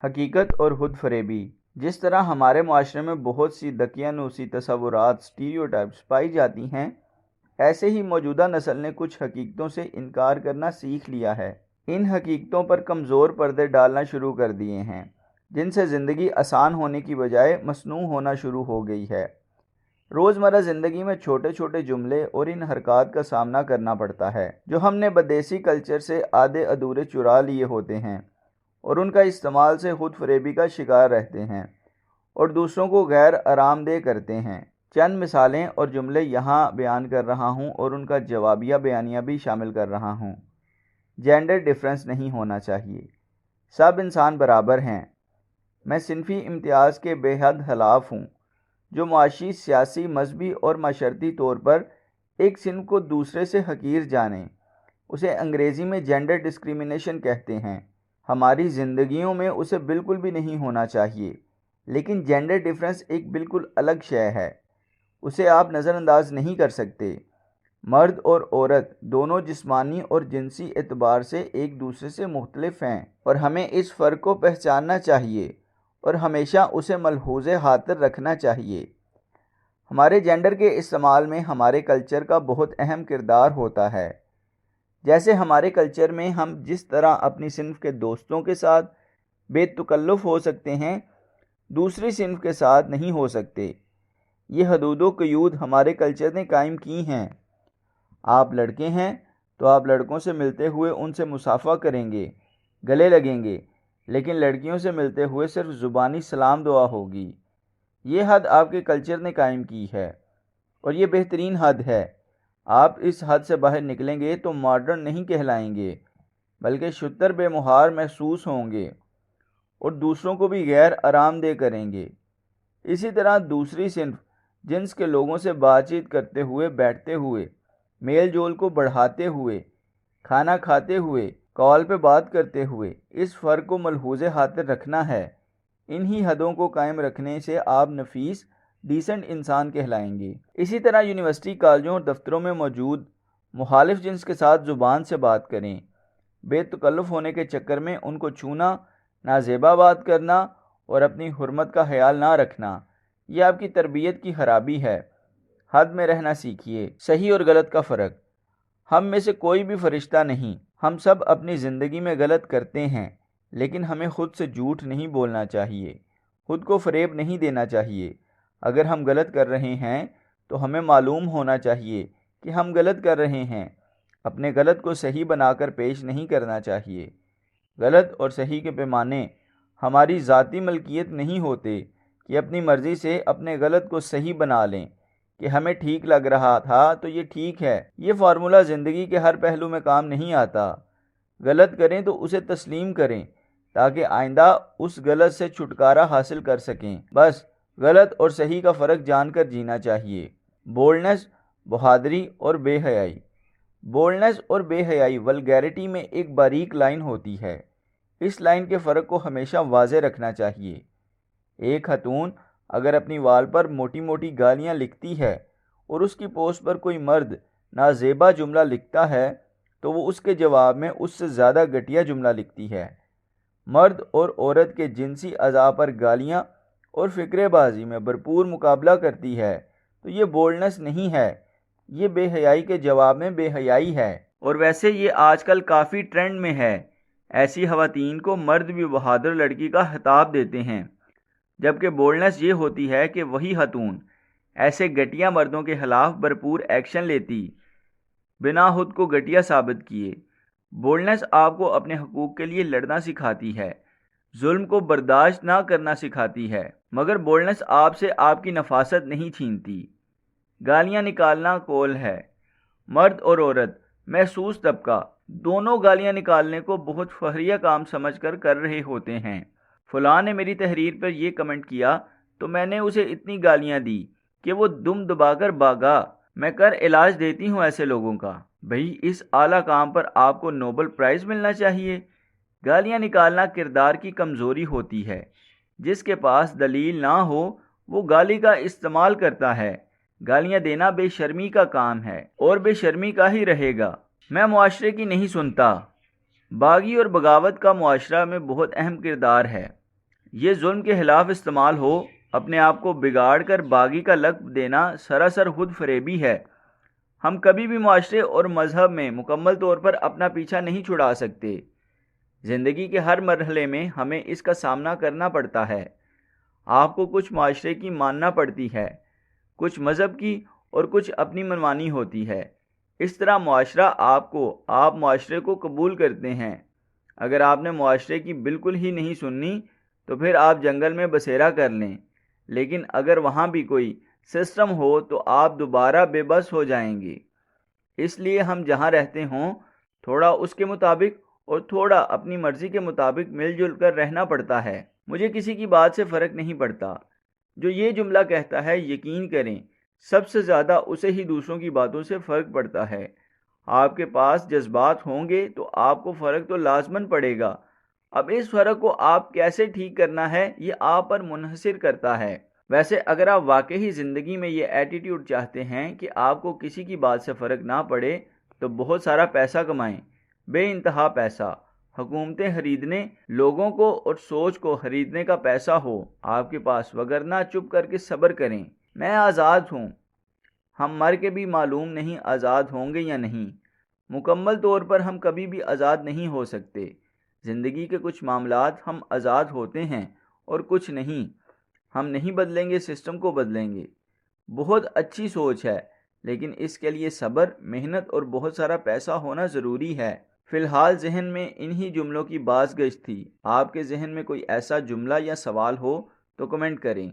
حقیقت اور خود فریبی۔ جس طرح ہمارے معاشرے میں بہت سی دقیانوسی تصورات سٹیریوٹائپس پائی جاتی ہیں، ایسے ہی موجودہ نسل نے کچھ حقیقتوں سے انکار کرنا سیکھ لیا ہے۔ ان حقیقتوں پر کمزور پردے ڈالنا شروع کر دیے ہیں، جن سے زندگی آسان ہونے کی بجائے مصنوع ہونا شروع ہو گئی ہے۔ روزمرہ زندگی میں چھوٹے چھوٹے جملے اور ان حرکات کا سامنا کرنا پڑتا ہے جو ہم نے بدیسی کلچر سے آدھے ادھورے چرا لیے ہوتے ہیں، اور ان کا استعمال سے خود فریبی کا شکار رہتے ہیں اور دوسروں کو غیر آرام دہ کرتے ہیں۔ چند مثالیں اور جملے یہاں بیان کر رہا ہوں اور ان کا جوابیہ بیانیہ بھی شامل کر رہا ہوں۔ جینڈر ڈیفرنس نہیں ہونا چاہیے۔ سب انسان برابر ہیں۔ میں صنفی امتیاز کے بے حد خلاف ہوں، جو معاشی، سیاسی، مذہبی اور معاشرتی طور پر ایک صنف کو دوسرے سے حقیر جانیں۔ اسے انگریزی میں جینڈر ڈسکریمنیشن کہتے ہیں۔ ہماری زندگیوں میں اسے بالکل بھی نہیں ہونا چاہیے، لیکن جینڈر ڈیفرنس ایک بالکل الگ شے ہے۔ اسے آپ نظر انداز نہیں کر سکتے۔ مرد اور عورت دونوں جسمانی اور جنسی اعتبار سے ایک دوسرے سے مختلف ہیں، اور ہمیں اس فرق کو پہچاننا چاہیے اور ہمیشہ اسے ملحوظ خاطر رکھنا چاہیے۔ ہمارے جینڈر کے استعمال میں ہمارے کلچر کا بہت اہم کردار ہوتا ہے۔ جیسے ہمارے کلچر میں ہم جس طرح اپنی صنف کے دوستوں کے ساتھ بے تکلف ہو سکتے ہیں، دوسری صنف کے ساتھ نہیں ہو سکتے۔ یہ حدود و قیود ہمارے کلچر نے قائم کی ہیں۔ آپ لڑکے ہیں تو آپ لڑکوں سے ملتے ہوئے ان سے مصافحہ کریں گے، گلے لگیں گے، لیکن لڑکیوں سے ملتے ہوئے صرف زبانی سلام دعا ہوگی۔ یہ حد آپ کے کلچر نے قائم کی ہے، اور یہ بہترین حد ہے۔ آپ اس حد سے باہر نکلیں گے تو ماڈرن نہیں کہلائیں گے، بلکہ شتر بے مہار محسوس ہوں گے اور دوسروں کو بھی غیر آرام دہ کریں گے۔ اسی طرح دوسری صنف جنس کے لوگوں سے بات چیت کرتے ہوئے، بیٹھتے ہوئے، میل جول کو بڑھاتے ہوئے، کھانا کھاتے ہوئے، کال پہ بات کرتے ہوئے اس فرق کو ملحوظ خاطر رکھنا ہے۔ انہی حدوں کو قائم رکھنے سے آپ نفیس، ڈیسنٹ انسان کہلائیں گے۔ اسی طرح یونیورسٹی، کالجوں اور دفتروں میں موجود مخالف جنس کے ساتھ زبان سے بات کریں۔ بے تکلف ہونے کے چکر میں ان کو چھونا، نازیبا بات کرنا اور اپنی حرمت کا خیال نہ رکھنا، یہ آپ کی تربیت کی خرابی ہے۔ حد میں رہنا سیکھیے۔ صحیح اور غلط کا فرق۔ ہم میں سے کوئی بھی فرشتہ نہیں۔ ہم سب اپنی زندگی میں غلط کرتے ہیں، لیکن ہمیں خود سے جھوٹ نہیں بولنا چاہیے، خود کو فریب نہیں دینا چاہیے۔ اگر ہم غلط کر رہے ہیں تو ہمیں معلوم ہونا چاہیے کہ ہم غلط کر رہے ہیں۔ اپنے غلط کو صحیح بنا کر پیش نہیں کرنا چاہیے۔ غلط اور صحیح کے پیمانے ہماری ذاتی ملکیت نہیں ہوتے کہ اپنی مرضی سے اپنے غلط کو صحیح بنا لیں کہ ہمیں ٹھیک لگ رہا تھا تو یہ ٹھیک ہے۔ یہ فارمولہ زندگی کے ہر پہلو میں کام نہیں آتا۔ غلط کریں تو اسے تسلیم کریں تاکہ آئندہ اس غلط سے چھٹکارا حاصل کر سکیں۔ بس غلط اور صحیح کا فرق جان کر جینا چاہیے۔ بولڈنس، بہادری اور بے حیائی۔ بولڈنس اور بے حیائی ولگیرٹی میں ایک باریک لائن ہوتی ہے۔ اس لائن کے فرق کو ہمیشہ واضح رکھنا چاہیے۔ ایک خاتون اگر اپنی وال پر موٹی موٹی گالیاں لکھتی ہے اور اس کی پوسٹ پر کوئی مرد نازیبا جملہ لکھتا ہے تو وہ اس کے جواب میں اس سے زیادہ گھٹیا جملہ لکھتی ہے۔ مرد اور عورت کے جنسی اعضاء پر گالیاں اور فقرے بازی میں بھرپور مقابلہ کرتی ہے تو یہ بولڈنس نہیں ہے، یہ بے حیائی کے جواب میں بے حیائی ہے۔ اور ویسے یہ آج کل کافی ٹرینڈ میں ہے۔ ایسی خواتین کو مرد بھی بہادر لڑکی کا خطاب دیتے ہیں، جبکہ بولڈنس یہ ہوتی ہے کہ وہی خاتون ایسے گھٹیا مردوں کے خلاف بھرپور ایکشن لیتی بنا خود کو گھٹیا ثابت کیے۔ بولڈنس آپ کو اپنے حقوق کے لیے لڑنا سکھاتی ہے، ظلم کو برداشت نہ کرنا سکھاتی ہے، مگر بولڈنس آپ سے آپ کی نفاست نہیں چھینتی۔ گالیاں نکالنا کول ہے۔ مرد اور عورت، محسوس طبقہ، دونوں گالیاں نکالنے کو بہت فخریہ کام سمجھ کر رہے ہوتے ہیں۔ فلاں نے میری تحریر پر یہ کمنٹ کیا تو میں نے اسے اتنی گالیاں دی کہ وہ دم دبا کر بھاگا۔ میں کر علاج دیتی ہوں ایسے لوگوں کا۔ بھئی اس اعلیٰ کام پر آپ کو نوبل پرائز ملنا چاہیے۔ گالیاں نکالنا کردار کی کمزوری ہوتی ہے۔ جس کے پاس دلیل نہ ہو وہ گالی کا استعمال کرتا ہے۔ گالیاں دینا بے شرمی کا کام ہے اور بے شرمی کا ہی رہے گا۔ میں معاشرے کی نہیں سنتا۔ باغی اور بغاوت کا معاشرہ میں بہت اہم کردار ہے۔ یہ ظلم کے خلاف استعمال ہو، اپنے آپ کو بگاڑ کر باغی کا لقب دینا سراسر خود فریبی ہے۔ ہم کبھی بھی معاشرے اور مذہب میں مکمل طور پر اپنا پیچھا نہیں چھڑا سکتے۔ زندگی کے ہر مرحلے میں ہمیں اس کا سامنا کرنا پڑتا ہے۔ آپ کو کچھ معاشرے کی ماننا پڑتی ہے، کچھ مذہب کی، اور کچھ اپنی منمانی ہوتی ہے۔ اس طرح معاشرہ آپ معاشرے کو قبول کرتے ہیں۔ اگر آپ نے معاشرے کی بالکل ہی نہیں سننی تو پھر آپ جنگل میں بسیرا کر لیں، لیکن اگر وہاں بھی کوئی سسٹم ہو تو آپ دوبارہ بے بس ہو جائیں گے۔ اس لیے ہم جہاں رہتے ہوں تھوڑا اس کے مطابق اور تھوڑا اپنی مرضی کے مطابق مل جل کر رہنا پڑتا ہے۔ مجھے کسی کی بات سے فرق نہیں پڑتا۔ جو یہ جملہ کہتا ہے، یقین کریں سب سے زیادہ اسے ہی دوسروں کی باتوں سے فرق پڑتا ہے۔ آپ کے پاس جذبات ہوں گے تو آپ کو فرق تو لازماً پڑے گا۔ اب اس فرق کو آپ کیسے ٹھیک کرنا ہے یہ آپ پر منحصر کرتا ہے۔ ویسے اگر آپ واقعی زندگی میں یہ ایٹیٹیوڈ چاہتے ہیں کہ آپ کو کسی کی بات سے فرق نہ پڑے تو بہت سارا پیسہ کمائیں، بے انتہا پیسہ، حکومتیں خریدنے، لوگوں کو اور سوچ کو خریدنے کا پیسہ ہو آپ کے پاس، وگرنہ چپ کر کے صبر کریں۔ میں آزاد ہوں۔ ہم مر کے بھی معلوم نہیں آزاد ہوں گے یا نہیں۔ مکمل طور پر ہم کبھی بھی آزاد نہیں ہو سکتے۔ زندگی کے کچھ معاملات ہم آزاد ہوتے ہیں اور کچھ نہیں۔ ہم نہیں بدلیں گے، سسٹم کو بدلیں گے۔ بہت اچھی سوچ ہے، لیکن اس کے لیے صبر، محنت اور بہت سارا پیسہ ہونا ضروری ہے۔ فی الحال ذہن میں انہی جملوں کی باز گشت تھی۔ آپ کے ذہن میں کوئی ایسا جملہ یا سوال ہو تو کمنٹ کریں۔